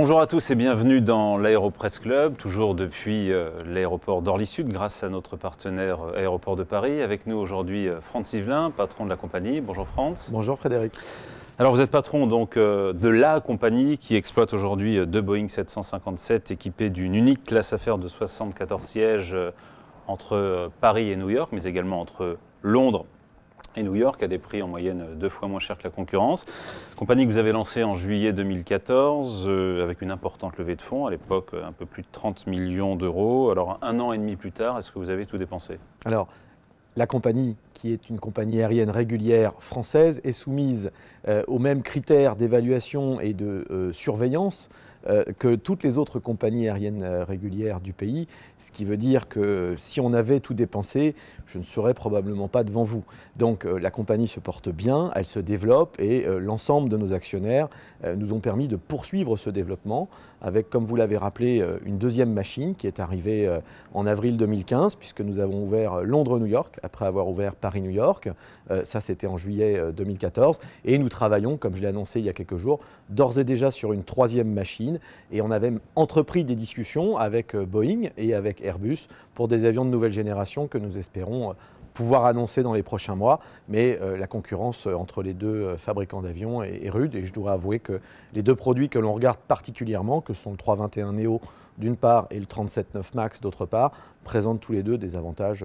Bonjour à tous et bienvenue dans l'Aéropress Club, toujours depuis l'aéroport d'Orly-Sud, grâce à notre partenaire Aéroport de Paris. Avec nous aujourd'hui Franz Yvelin, patron de la compagnie. Bonjour Franz. Bonjour Frédéric. Alors vous êtes patron donc de la compagnie qui exploite aujourd'hui deux Boeing 757 équipés d'une unique classe affaires de 74 sièges entre Paris et New York, mais également entre Londres et New York, à des prix en moyenne 2 fois moins chers que la concurrence. Compagnie que vous avez lancée en juillet 2014 avec une importante levée de fonds, à l'époque un peu plus de 30 millions d'euros. Alors un an et demi plus tard, est-ce que vous avez tout dépensé ? Alors, la compagnie, qui est une compagnie aérienne régulière française, est soumise aux mêmes critères d'évaluation et de surveillance que toutes les autres compagnies aériennes régulières du pays, ce qui veut dire que si on avait tout dépensé, je ne serais probablement pas devant vous. Donc la compagnie se porte bien, elle se développe et l'ensemble de nos actionnaires nous ont permis de poursuivre ce développement avec, comme vous l'avez rappelé, une deuxième machine qui est arrivée en avril 2015, puisque nous avons ouvert Londres-New York après avoir ouvert Paris-New York. Ça, c'était en juillet 2014. Et nous travaillons, comme je l'ai annoncé il y a quelques jours, d'ores et déjà sur une troisième machine. Et on avait entrepris des discussions avec Boeing et avec Airbus pour des avions de nouvelle génération que nous espérons pouvoir annoncer dans les prochains mois. Mais la concurrence entre les deux fabricants d'avions est rude. Et je dois avouer que les deux produits que l'on regarde particulièrement, que sont le 321 Neo d'une part et le 37-9 Max d'autre part, présentent tous les deux des avantages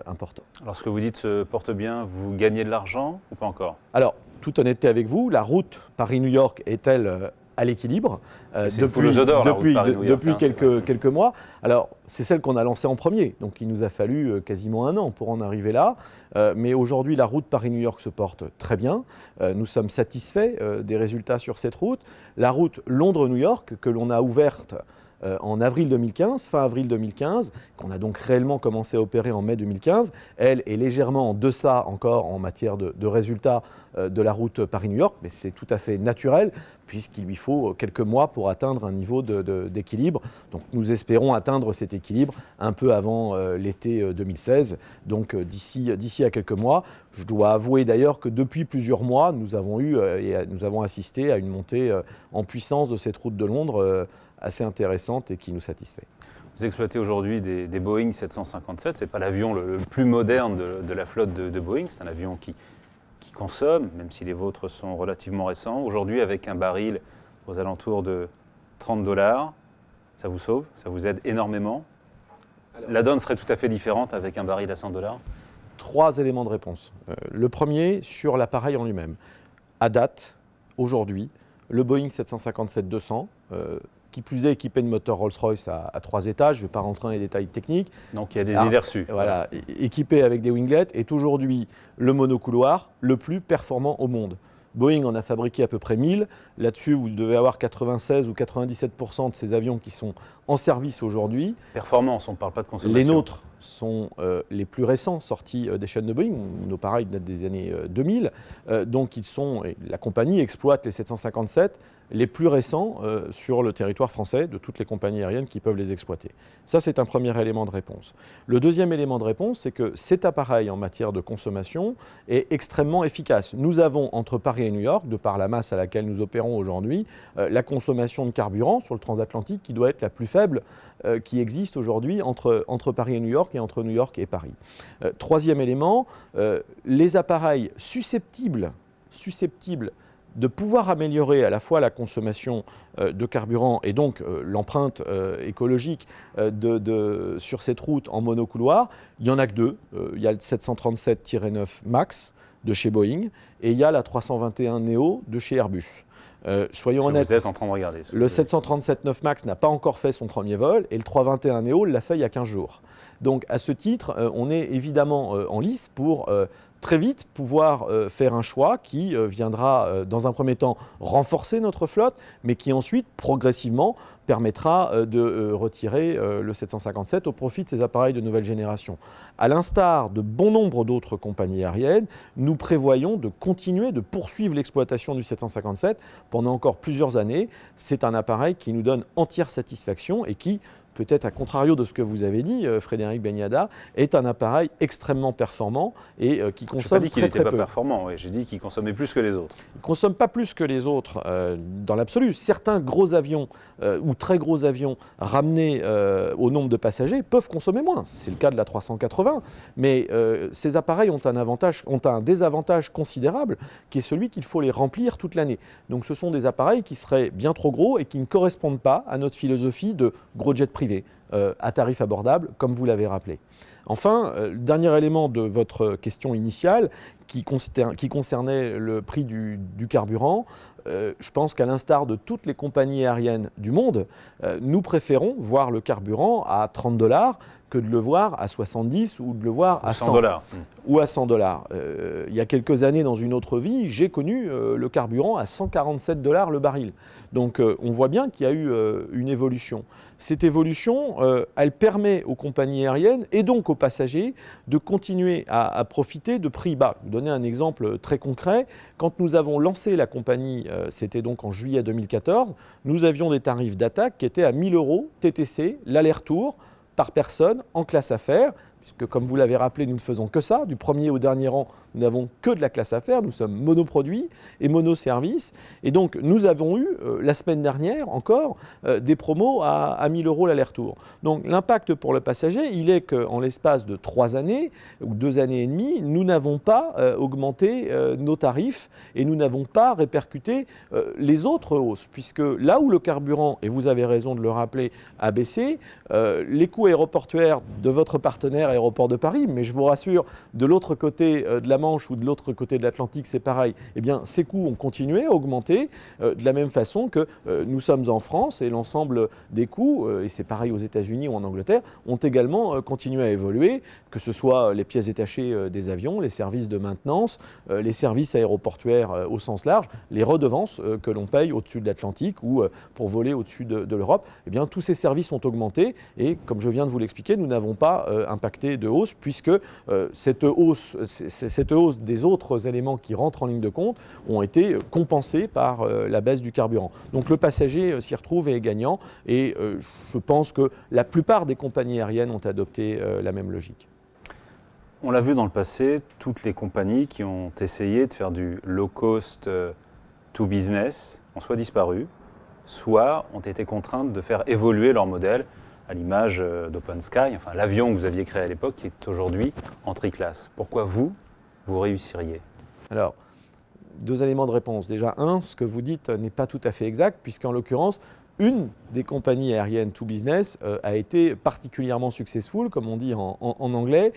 important. Alors ce que vous dites se porte bien, vous gagnez de l'argent ou pas encore ? Alors, toute honnêteté avec vous, la route Paris-New York est-elle à l'équilibre depuis quelques mois. Alors, c'est celle qu'on a lancée en premier, donc il nous a fallu quasiment un an pour en arriver là. Mais aujourd'hui, la route Paris-New York se porte très bien. Nous sommes satisfaits des résultats sur cette route. La route Londres-New York, que l'on a ouverte en avril 2015, fin avril 2015, qu'on a donc réellement commencé à opérer en mai 2015, elle est légèrement en deçà encore en matière de résultats de la route Paris-New York, mais c'est tout à fait naturel puisqu'il lui faut quelques mois pour atteindre un niveau d'équilibre. Donc nous espérons atteindre cet équilibre un peu avant l'été 2016, donc d'ici à quelques mois. Je dois avouer d'ailleurs que depuis plusieurs mois, nous avons assisté à une montée en puissance de cette route de Londres assez intéressante et qui nous satisfait. Vous exploitez aujourd'hui des Boeing 757, ce n'est pas l'avion le plus moderne de la flotte de Boeing, c'est un avion qui consomme, même si les vôtres sont relativement récents. Aujourd'hui, avec un baril aux alentours de 30 $, ça vous sauve, ça vous aide énormément. La donne serait tout à fait différente avec un baril à 100 $. 3 éléments de réponse. Le premier, sur l'appareil en lui-même. À date, aujourd'hui, le Boeing 757-200, qui plus est équipé de moteur Rolls-Royce à 3 étages, je ne vais pas rentrer dans les détails techniques. Donc il y a des idées reçues. Voilà, équipé avec des winglets, est aujourd'hui le monocouloir le plus performant au monde. Boeing en a fabriqué à peu près 1000. Là-dessus, vous devez avoir 96 ou 97% de ces avions qui sont en service aujourd'hui. Performance, on ne parle pas de consommation. Les nôtres sont les plus récents sortis des chaînes de Boeing. Nos appareils datent des années 2000. Donc la compagnie exploite les 757 les plus récents sur le territoire français de toutes les compagnies aériennes qui peuvent les exploiter. Ça, c'est un premier élément de réponse. Le deuxième élément de réponse, c'est que cet appareil en matière de consommation est extrêmement efficace. Nous avons entre Paris et New York, de par la masse à laquelle nous opérons aujourd'hui, la consommation de carburant sur le transatlantique qui doit être la plus faible qui existe aujourd'hui entre Paris et New York et entre New York et Paris. Troisième élément, les appareils susceptibles de pouvoir améliorer à la fois la consommation de carburant et donc l'empreinte écologique sur cette route en monocouloir, il n'y en a que deux. Il y a le 737-9 MAX de chez Boeing et il y a la 321 Neo de chez Airbus. Soyons honnêtes, vous êtes en train de regarder. Le 737-9 MAX n'a pas encore fait son premier vol et le 321 Neo l'a fait il y a 15 jours. Donc à ce titre, on est évidemment en lice pour très vite pouvoir faire un choix qui viendra dans un premier temps renforcer notre flotte, mais qui ensuite progressivement permettra de retirer le 757 au profit de ces appareils de nouvelle génération. À l'instar de bon nombre d'autres compagnies aériennes, nous prévoyons de continuer, de poursuivre l'exploitation du 757 pendant encore plusieurs années. C'est un appareil qui nous donne entière satisfaction et qui, peut-être à contrario de ce que vous avez dit, Frédéric Beniada, est un appareil extrêmement performant et qui consomme très, très peu. Je n'ai pas dit qu'il n'était pas performant, j'ai dit qu'il consommait plus que les autres. Il ne consomme pas plus que les autres dans l'absolu. Certains gros avions ou très gros avions ramenés au nombre de passagers peuvent consommer moins. C'est le cas de la 380. Mais ces appareils ont un désavantage considérable qui est celui qu'il faut les remplir toute l'année. Donc ce sont des appareils qui seraient bien trop gros et qui ne correspondent pas à notre philosophie de gros jet privé à tarif abordable, comme vous l'avez rappelé. Enfin, le dernier élément de votre question initiale qui concernait le prix du carburant, je pense qu'à l'instar de toutes les compagnies aériennes du monde, nous préférons voir le carburant à 30 $ que de le voir à 70 ou de le voir à 100 $. Ou à 100 $. Il y a quelques années, dans une autre vie, j'ai connu le carburant à 147 $ le baril. Donc on voit bien qu'il y a eu une évolution. Cette évolution, elle permet aux compagnies aériennes et donc aux passagers de continuer à profiter de prix bas. Je vais vous donner un exemple très concret. Quand nous avons lancé la compagnie, c'était donc en juillet 2014, nous avions des tarifs d'attaque qui étaient à 1 000 € TTC, l'aller-retour, par personne en classe affaires, puisque comme vous l'avez rappelé, nous ne faisons que ça. Du premier au dernier rang, nous n'avons que de la classe affaires, nous sommes monoproduits et monoservices. Et donc nous avons eu, la semaine dernière encore, des promos à 1 000 € l'aller-retour. Donc l'impact pour le passager, il est qu'en l'espace de 3 années ou 2 années et demie, nous n'avons pas augmenté nos tarifs et nous n'avons pas répercuté les autres hausses, puisque là où le carburant, et vous avez raison de le rappeler, a baissé, les coûts aéroportuaires de votre partenaire Aéroport de Paris, mais je vous rassure, de l'autre côté de la Manche ou de l'autre côté de l'Atlantique, c'est pareil, eh bien ces coûts ont continué à augmenter de la même façon que nous sommes en France et l'ensemble des coûts, et c'est pareil aux États-Unis ou en Angleterre, ont également continué à évoluer, que ce soit les pièces détachées des avions, les services de maintenance, les services aéroportuaires au sens large, les redevances que l'on paye au-dessus de l'Atlantique ou pour voler au-dessus de l'Europe, eh bien tous ces services ont augmenté et comme je viens de vous l'expliquer, nous n'avons pas impacté de hausse puisque cette hausse des autres éléments qui rentrent en ligne de compte ont été compensés par la baisse du carburant. Donc le passager s'y retrouve et est gagnant et je pense que la plupart des compagnies aériennes ont adopté la même logique. On l'a vu dans le passé, toutes les compagnies qui ont essayé de faire du low cost to business ont soit disparu, soit ont été contraintes de faire évoluer leur modèle à l'image d'Open Sky, enfin l'avion que vous aviez créé à l'époque qui est aujourd'hui en triclasse. Pourquoi vous réussiriez? Alors, 2 éléments de réponse. Déjà, ce que vous dites n'est pas tout à fait exact, puisqu'en l'occurrence, une des compagnies aériennes to business a été particulièrement successful, comme on dit en anglais,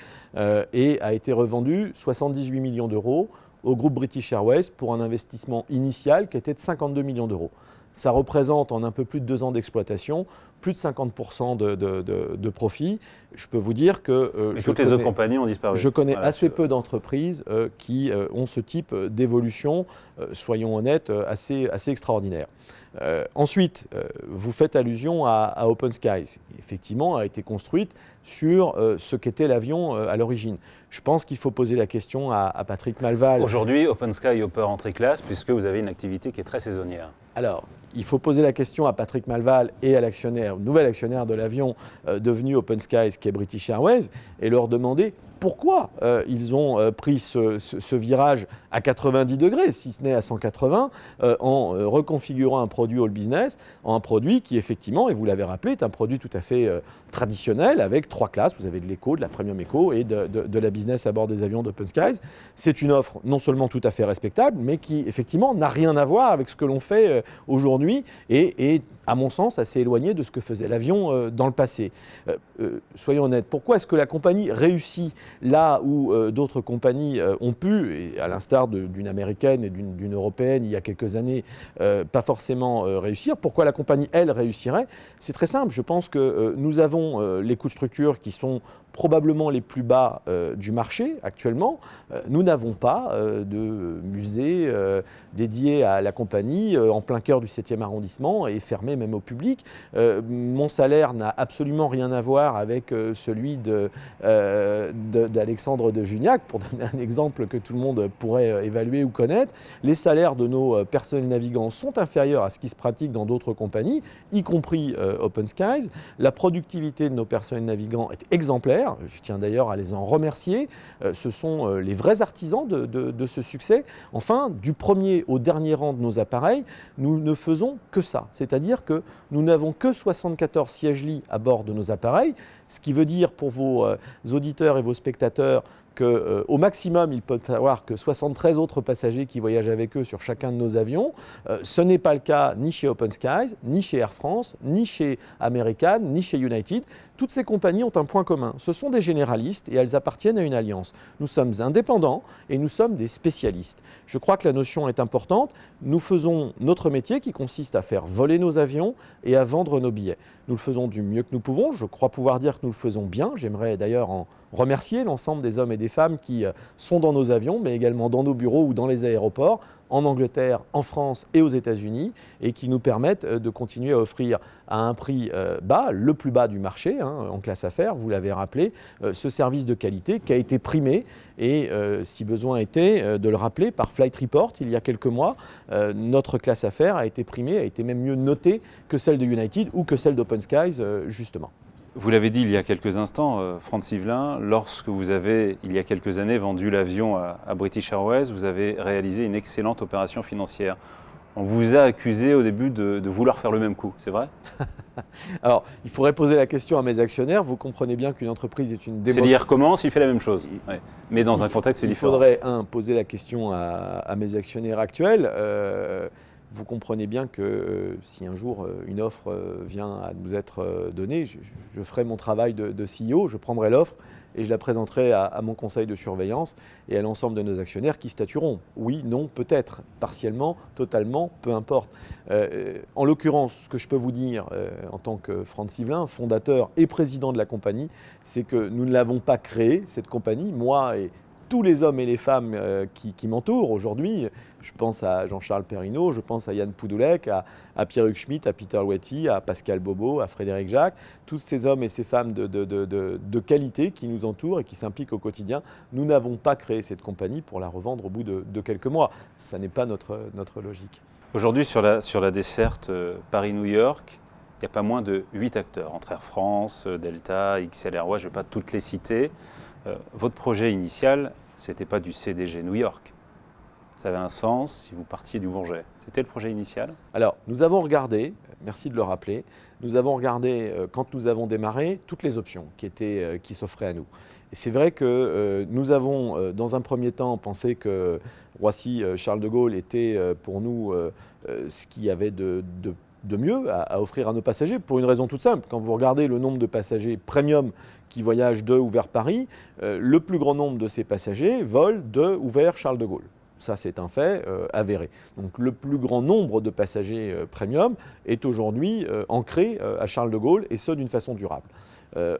et a été revendue 78 millions € au groupe British Airways pour un investissement initial qui était de 52 millions €. Ça représente en un peu plus de 2 ans d'exploitation plus de 50% de profit. Je peux vous dire que toutes les autres compagnies ont disparu. Je connais assez peu d'entreprises qui ont ce type d'évolution, soyons honnêtes, assez extraordinaire. Ensuite, vous faites allusion à Open Skies, qui effectivement a été construite sur ce qu'était l'avion à l'origine. Je pense qu'il faut poser la question à Patrick Malval. Aujourd'hui, Open Sky opère en triclasse puisque vous avez une activité qui est très saisonnière. Alors, il faut poser la question à Patrick Malval et à l'actionnaire, nouvel actionnaire de l'avion devenu Open Skies, qui est British Airways, et leur demander pourquoi ils ont pris ce virage à 90 degrés, si ce n'est à 180, en reconfigurant un produit all business, en un produit qui effectivement, et vous l'avez rappelé, est un produit tout à fait traditionnel avec 3 classes. Vous avez de l'éco, de la premium éco et de la business à bord des avions d'Open Skies. C'est une offre non seulement tout à fait respectable, mais qui effectivement n'a rien à voir avec ce que l'on fait aujourd'hui et à mon sens, assez éloigné de ce que faisait l'avion dans le passé. Soyons honnêtes, pourquoi est-ce que la compagnie réussit là où d'autres compagnies ont pu, et à l'instar d'une américaine et d'une européenne il y a quelques années, pas forcément réussir? Pourquoi la compagnie, elle, réussirait? C'est très simple. Je pense que nous avons les coûts de structure qui sont probablement les plus bas du marché actuellement. Nous n'avons pas de musée dédié à la compagnie en plein cœur du 7e arrondissement et fermé même au public. Mon salaire n'a absolument rien à voir avec celui d'Alexandre de Juniac, pour donner un exemple que tout le monde pourrait évaluer ou connaître. Les salaires de nos personnels navigants sont inférieurs à ce qui se pratique dans d'autres compagnies, y compris Open Skies. La productivité de nos personnels navigants est exemplaire. Je tiens d'ailleurs à les en remercier. Ce sont les vrais artisans de ce succès. Enfin, du premier au dernier rang de nos appareils, nous ne faisons que ça. C'est-à-dire que nous n'avons que 74 sièges-lits à bord de nos appareils, ce qui veut dire pour vos auditeurs et vos spectateurs qu'au maximum, ils peuvent avoir que 73 autres passagers qui voyagent avec eux sur chacun de nos avions. Ce n'est pas le cas ni chez Open Skies, ni chez Air France, ni chez American, ni chez United. Toutes ces compagnies ont un point commun. Ce sont des généralistes et elles appartiennent à une alliance. Nous sommes indépendants et nous sommes des spécialistes. Je crois que la notion est importante. Nous faisons notre métier qui consiste à faire voler nos avions et à vendre nos billets. Nous le faisons du mieux que nous pouvons. Je crois pouvoir dire que nous le faisons bien. J'aimerais d'ailleurs en remercier l'ensemble des hommes et des femmes qui sont dans nos avions, mais également dans nos bureaux ou dans les aéroports, en Angleterre, en France et aux États-Unis, et qui nous permettent de continuer à offrir à un prix bas, le plus bas du marché, en classe affaires, vous l'avez rappelé, ce service de qualité qui a été primé, et si besoin était de le rappeler, par Flight Report, il y a quelques mois, notre classe affaires a été primée, a été même mieux notée que celle de United ou que celle d'Open Skies, justement. Vous l'avez dit il y a quelques instants, Franz Yvelin, lorsque vous avez, il y a quelques années, vendu l'avion à British Airways, vous avez réalisé une excellente opération financière. On vous a accusé au début de vouloir faire le même coup, c'est vrai? Alors, il faudrait poser la question à mes actionnaires. Vous comprenez bien qu'une entreprise est une C'est l'IR commence, il fait la même chose, ouais. Mais dans un contexte différent. Il faudrait, poser la question à mes actionnaires actuels. Vous comprenez bien que si un jour une offre vient à nous être donnée, je ferai mon travail de CEO, je prendrai l'offre et je la présenterai à mon conseil de surveillance et à l'ensemble de nos actionnaires qui statueront. Oui, non, peut-être, partiellement, totalement, peu importe. En l'occurrence, ce que je peux vous dire en tant que Franz Yvelin, fondateur et président de la compagnie, c'est que nous ne l'avons pas créée, cette compagnie, moi et tous les hommes et les femmes qui m'entourent aujourd'hui. Je pense à Jean-Charles Perrineau, je pense à Yann Poudoulek, à Pierre-Hugues Schmitt, à Peter Louety, à Pascal Bobo, à Frédéric Jacques, tous ces hommes et ces femmes de qualité qui nous entourent et qui s'impliquent au quotidien. Nous n'avons pas créé cette compagnie pour la revendre au bout de quelques mois. Ça n'est pas notre logique. Aujourd'hui, sur la desserte Paris-New York, il n'y a pas moins de 8 acteurs, entre Air France, Delta, XL Airways, je ne vais pas toutes les citer. Votre projet initial, ce n'était pas du CDG New York. Ça avait un sens si vous partiez du Bourget. C'était le projet initial? Alors, nous avons regardé, merci de le rappeler, nous avons regardé, quand nous avons démarré, toutes les options qui s'offraient à nous. Et c'est vrai que nous avons, dans un premier temps, pensé que Roissy-Charles de Gaulle était pour nous ce qu'il y avait de mieux à offrir à nos passagers, pour une raison toute simple. Quand vous regardez le nombre de passagers premium qui voyagent de ou vers Paris, le plus grand nombre de ces passagers volent de ou vers Charles de Gaulle. Ça, c'est un fait avéré. Donc, le plus grand nombre de passagers premium est aujourd'hui ancré à Charles de Gaulle, et ce, d'une façon durable.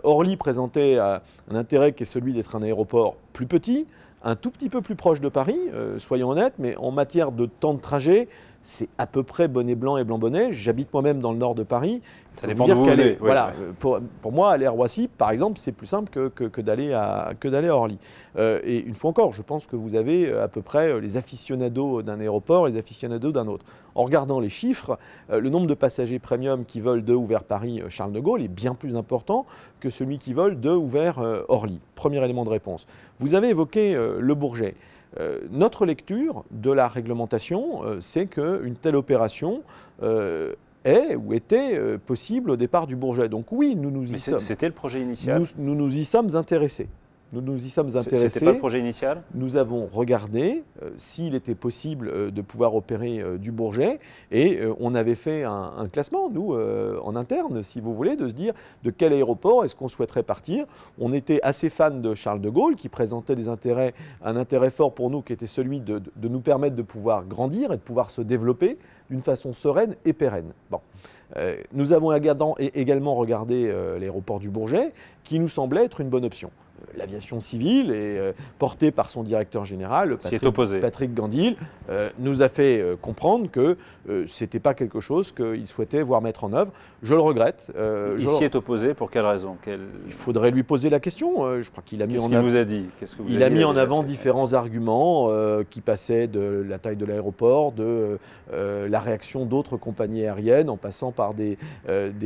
Orly présentait un intérêt qui est celui d'être un aéroport plus petit, un tout petit peu plus proche de Paris, soyons honnêtes, mais en matière de temps de trajet, c'est à peu près bonnet blanc et blanc bonnet. J'habite moi-même dans le nord de Paris. Ça dépend d'où vous venez. Voilà, pour moi, aller à Roissy, par exemple, c'est plus simple que d'aller à Orly. Et une fois encore, je pense que vous avez à peu près les aficionados d'un aéroport et les aficionados d'un autre. En regardant les chiffres, le nombre de passagers premium qui volent de ou vers Paris Charles de Gaulle est bien plus important que celui qui vole de ou vers Orly. Premier élément de réponse. Vous avez évoqué le Bourget. Notre lecture de la réglementation, c'est qu'une telle opération est ou était possible au départ du Bourget. Donc oui, nous y sommes. C'était le projet initial? Nous y sommes intéressés. Nous nous y sommes Ce intéressés. n'était pas le projet initial? Nous avons regardé s'il était possible de pouvoir opérer du Bourget et on avait fait un classement, nous, en interne, si vous voulez, de se dire de quel aéroport est-ce qu'on souhaiterait partir. On était assez fans de Charles de Gaulle qui présentait un intérêt fort pour nous qui était celui de nous permettre de pouvoir grandir et de pouvoir se développer d'une façon sereine et pérenne. Bon. Nous avons également regardé l'aéroport du Bourget qui nous semblait être une bonne option. L'aviation civile est portée par son directeur général, Patrick Gandil, nous a fait comprendre que ce n'était pas quelque chose qu'il souhaitait voir mettre en œuvre. Je le regrette. Il s'y est opposé pour quelle raison? Il faudrait lui poser la question. Je crois qu'il a mis Qu'est-ce qu'il vous a dit? Il a mis en avant différents arguments qui passaient de la taille de l'aéroport, de la réaction d'autres compagnies aériennes, en passant par des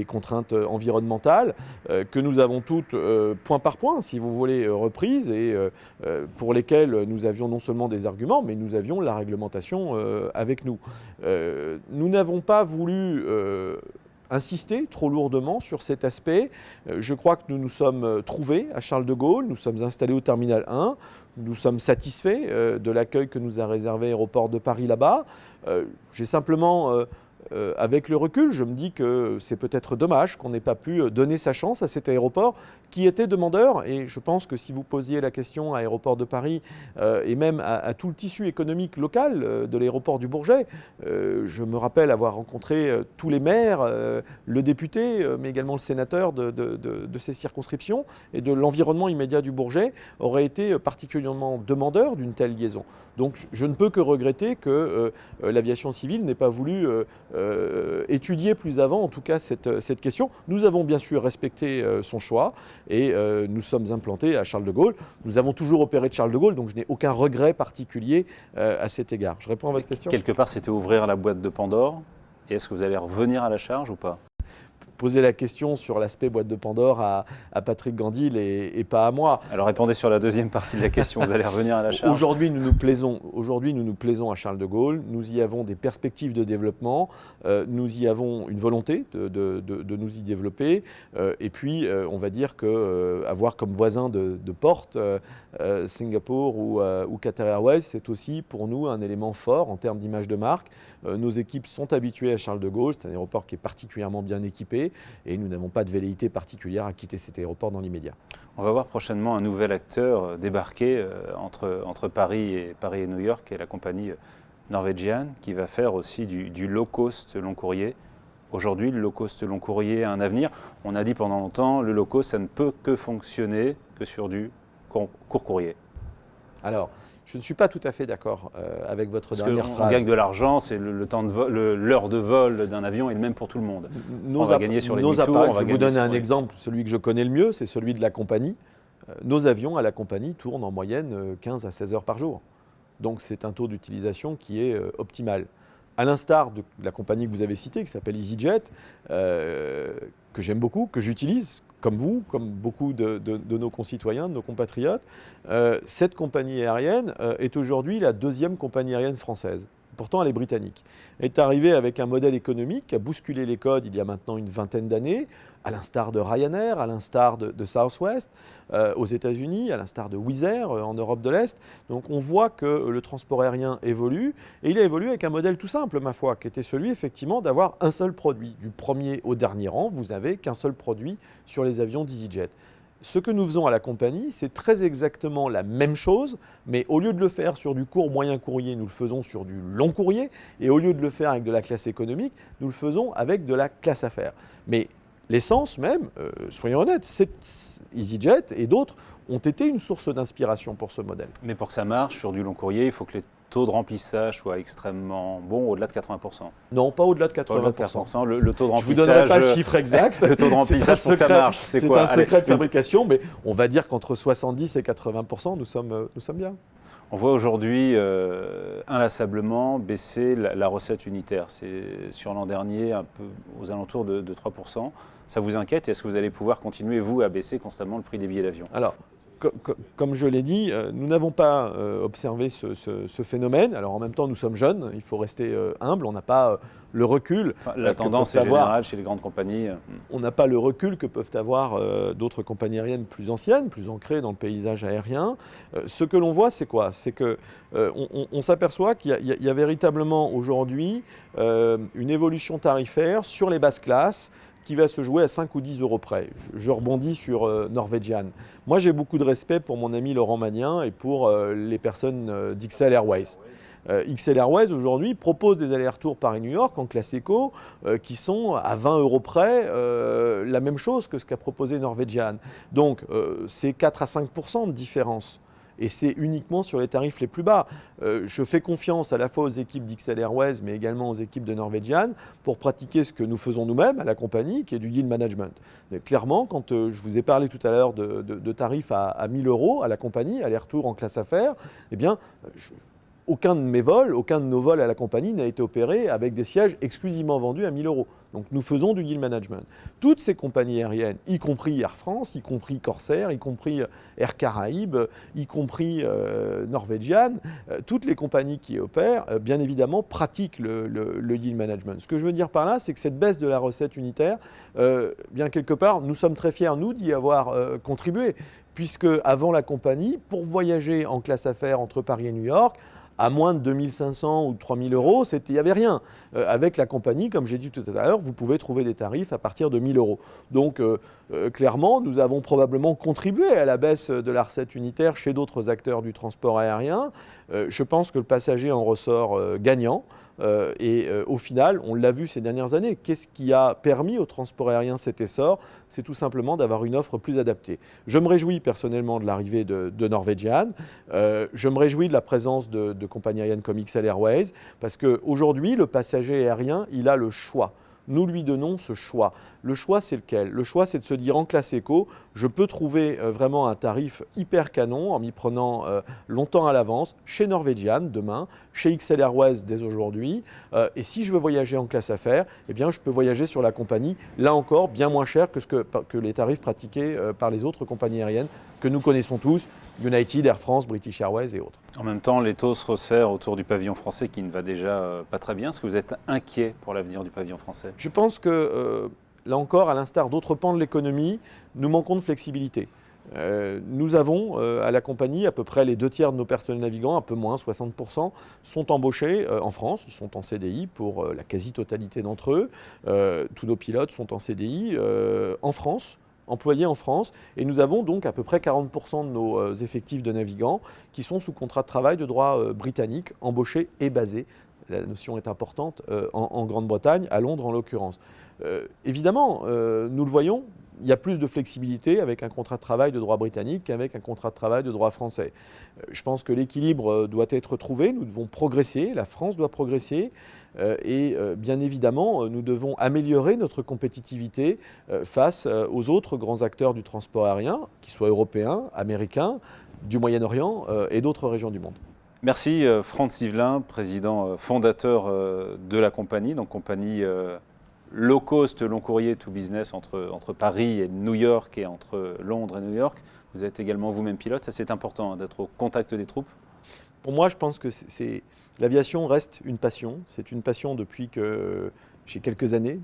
contraintes environnementales que nous avons toutes point par point, si vous voulez, reprises et pour lesquelles nous avions non seulement des arguments, mais nous avions la réglementation avec nous. Nous n'avons pas voulu insister trop lourdement sur cet aspect. Je crois que nous nous sommes trouvés à Charles de Gaulle, nous sommes installés au terminal 1, nous sommes satisfaits de l'accueil que nous a réservé Aéroport de Paris là-bas. J'ai simplement... avec le recul, je me dis que c'est peut-être dommage qu'on n'ait pas pu donner sa chance à cet aéroport qui était demandeur. Et je pense que si vous posiez la question à Aéroport de Paris et même à tout le tissu économique local de l'aéroport du Bourget, je me rappelle avoir rencontré tous les maires, le député, mais également le sénateur de ces circonscriptions et de l'environnement immédiat du Bourget aurait été particulièrement demandeur d'une telle liaison. Donc je ne peux que regretter que l'aviation civile n'ait pas voulu étudier plus avant, en tout cas, cette question. Nous avons bien sûr respecté son choix et nous sommes implantés à Charles de Gaulle. Nous avons toujours opéré de Charles de Gaulle, donc je n'ai aucun regret particulier à cet égard. Je réponds à votre question. Quelque part, c'était ouvrir la boîte de Pandore. Et est-ce que vous allez revenir à la charge ou pas? Poser la question sur l'aspect boîte de Pandore à Patrick Gandil et pas à moi. Alors répondez sur la deuxième partie de la question, vous allez revenir à la charge? Aujourd'hui, nous nous plaisons à Charles de Gaulle, nous y avons des perspectives de développement, nous y avons une volonté de nous y développer, et puis on va dire qu'avoir comme voisin de porte Singapour ou Qatar Airways, c'est aussi pour nous un élément fort en termes d'image de marque. Nos équipes sont habituées à Charles de Gaulle, c'est un aéroport qui est particulièrement bien équipé et nous n'avons pas de velléité particulière à quitter cet aéroport dans l'immédiat. On va voir prochainement un nouvel acteur débarquer entre Paris et New York, et la compagnie Norwegian qui va faire aussi du low cost long courrier. Aujourd'hui, le low cost long courrier a un avenir. On a dit pendant longtemps, le low cost, ça ne peut que fonctionner que sur du court courrier. Alors, je ne suis pas tout à fait d'accord avec votre dernière phrase. On gagne de l'argent, c'est l'heure de vol d'un avion est le même pour tout le monde. On va gagner sur les demi-tours. Je vais vous donner un exemple, celui que je connais le mieux, c'est celui de la compagnie. Nos avions à la compagnie tournent en moyenne 15 à 16 heures par jour. Donc c'est un taux d'utilisation qui est optimal. À l'instar de la compagnie que vous avez citée, qui s'appelle EasyJet, que j'aime beaucoup, que j'utilise, comme vous, comme beaucoup de nos concitoyens, de nos compatriotes, cette compagnie aérienne est aujourd'hui la deuxième compagnie aérienne française. Pourtant, elle est britannique. Elle est arrivée avec un modèle économique qui a bousculé les codes il y a maintenant une vingtaine d'années, à l'instar de Ryanair, à l'instar de Southwest aux États-Unis, à l'instar de Wizz Air en Europe de l'Est. Donc on voit que le transport aérien évolue, et il a évolué avec un modèle tout simple, ma foi, qui était celui effectivement d'avoir un seul produit. Du premier au dernier rang, vous n'avez qu'un seul produit sur les avions d'EasyJet. Ce que nous faisons à la compagnie, c'est très exactement la même chose, mais au lieu de le faire sur du court moyen courrier, nous le faisons sur du long courrier, et au lieu de le faire avec de la classe économique, nous le faisons avec de la classe affaires. Mais l'essence même, soyons honnêtes, EasyJet et d'autres ont été une source d'inspiration pour ce modèle. Mais pour que ça marche sur du long courrier, il faut que les taux de remplissage soient extrêmement bons, au-delà de 80%. Non, pas au-delà de 80%. Au-delà de 80%. Le taux de remplissage. Je ne vous donnerai pas le chiffre exact. Le taux de remplissage pour que ça marche, c'est quoi? C'est un secret de fabrication, mais on va dire qu'entre 70 et 80%, nous sommes bien. On voit aujourd'hui inlassablement baisser la recette unitaire. C'est sur l'an dernier un peu aux alentours de 3%. Ça vous inquiète? Est-ce que vous allez pouvoir continuer, vous, à baisser constamment le prix des billets d'avion? Alors, comme je l'ai dit, nous n'avons pas observé ce phénomène. Alors en même temps, nous sommes jeunes, il faut rester humble, on n'a pas le recul. Enfin, la tendance est générale chez les grandes compagnies. On n'a pas le recul que peuvent avoir d'autres compagnies aériennes plus anciennes, plus ancrées dans le paysage aérien. Ce que l'on voit, c'est quoi? C'est qu'on s'aperçoit qu'il y a véritablement aujourd'hui une évolution tarifaire sur les basses classes qui va se jouer à 5 ou 10 euros près. Je rebondis sur Norwegian. Moi, j'ai beaucoup de respect pour mon ami Laurent Magnien et pour les personnes d'XL Airways. XL Airways aujourd'hui propose des allers-retours Paris-New York en classe éco qui sont à 20 euros près la même chose que ce qu'a proposé Norwegian. Donc c'est 4 à 5% de différence. Et c'est uniquement sur les tarifs les plus bas. Je fais confiance à la fois aux équipes d'XL Airways, mais également aux équipes de Norwegian, pour pratiquer ce que nous faisons nous-mêmes à la compagnie, qui est du yield management. Mais clairement, quand je vous ai parlé tout à l'heure de tarifs à 1000 euros à la compagnie, aller-retour en classe affaires, eh bien, aucun de nos vols à la compagnie n'a été opéré avec des sièges exclusivement vendus à 1000 euros. Donc nous faisons du yield management. Toutes ces compagnies aériennes, y compris Air France, y compris Corsair, y compris Air Caraïbes, y compris Norwegian, toutes les compagnies qui opèrent, bien évidemment, pratiquent le yield management. Ce que je veux dire par là, c'est que cette baisse de la recette unitaire, bien quelque part, nous sommes très fiers, nous, d'y avoir contribué. Puisque avant la compagnie, pour voyager en classe affaires entre Paris et New York, à moins de 2500 ou 3000 euros, il n'y avait rien. Avec la compagnie, comme j'ai dit tout à l'heure, vous pouvez trouver des tarifs à partir de 1000 euros. Donc, clairement, nous avons probablement contribué à la baisse de la recette unitaire chez d'autres acteurs du transport aérien. Je pense que le passager en ressort gagnant. Au final, on l'a vu ces dernières années, qu'est-ce qui a permis au transport aérien cet essor? C'est tout simplement d'avoir une offre plus adaptée. Je me réjouis personnellement de l'arrivée de Norwegian. Je me réjouis de la présence de compagnies aériennes comme XL Airways, parce qu'aujourd'hui, le passager aérien, il a le choix. Nous lui donnons ce choix. Le choix, c'est lequel? Le choix, c'est de se dire en classe éco, je peux trouver vraiment un tarif hyper canon en m'y prenant longtemps à l'avance chez Norwegian demain, chez XL Airways dès aujourd'hui. Et si je veux voyager en classe affaires, eh bien, je peux voyager sur la compagnie, là encore, bien moins cher que les tarifs pratiqués par les autres compagnies aériennes que nous connaissons tous, United, Air France, British Airways et autres. En même temps, l'étau se resserre autour du pavillon français qui ne va déjà pas très bien. Est-ce que vous êtes inquiet pour l'avenir du pavillon français? Je pense que, là encore, à l'instar d'autres pans de l'économie, nous manquons de flexibilité. Nous avons à la compagnie à peu près les 2/3 de nos personnels navigants, un peu moins, 60%, sont embauchés en France, sont en CDI pour la quasi-totalité d'entre eux. Tous nos pilotes sont en CDI en France, employés en France, et nous avons donc à peu près 40% de nos effectifs de navigants qui sont sous contrat de travail de droit britannique, embauchés et basés. La notion est importante en Grande-Bretagne, à Londres en l'occurrence. Évidemment, nous le voyons, il y a plus de flexibilité avec un contrat de travail de droit britannique qu'avec un contrat de travail de droit français. Je pense que l'équilibre doit être trouvé, nous devons progresser, la France doit progresser et bien évidemment, nous devons améliorer notre compétitivité face aux autres grands acteurs du transport aérien, qu'ils soient européens, américains, du Moyen-Orient et d'autres régions du monde. Merci Franz Sivelin, président fondateur de la compagnie, donc compagnie low cost, long courrier to business entre Paris et New York et entre Londres et New York. Vous êtes également vous-même pilote, ça c'est important d'être au contact des troupes. Pour moi, je pense que l'aviation reste une passion. C'est une passion depuis que j'ai quelques années,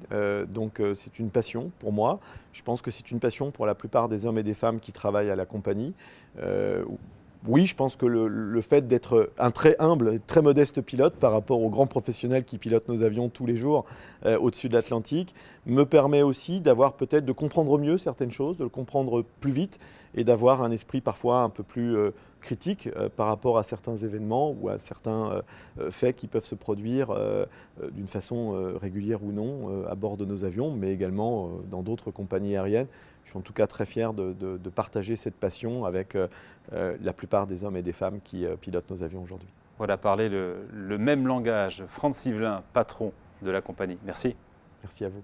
donc c'est une passion pour moi. Je pense que c'est une passion pour la plupart des hommes et des femmes qui travaillent à la compagnie. Oui, je pense que le fait d'être un très humble et très modeste pilote par rapport aux grands professionnels qui pilotent nos avions tous les jours au-dessus de l'Atlantique me permet aussi d'avoir peut-être de comprendre mieux certaines choses, de le comprendre plus vite et d'avoir un esprit parfois un peu plus critique par rapport à certains événements ou à certains faits qui peuvent se produire d'une façon régulière ou non à bord de nos avions, mais également dans d'autres compagnies aériennes. Je suis en tout cas très fier de partager cette passion avec la plupart des hommes et des femmes qui pilotent nos avions aujourd'hui. Voilà, parler le même langage. Franz Sivelin, patron de la compagnie. Merci. Merci à vous.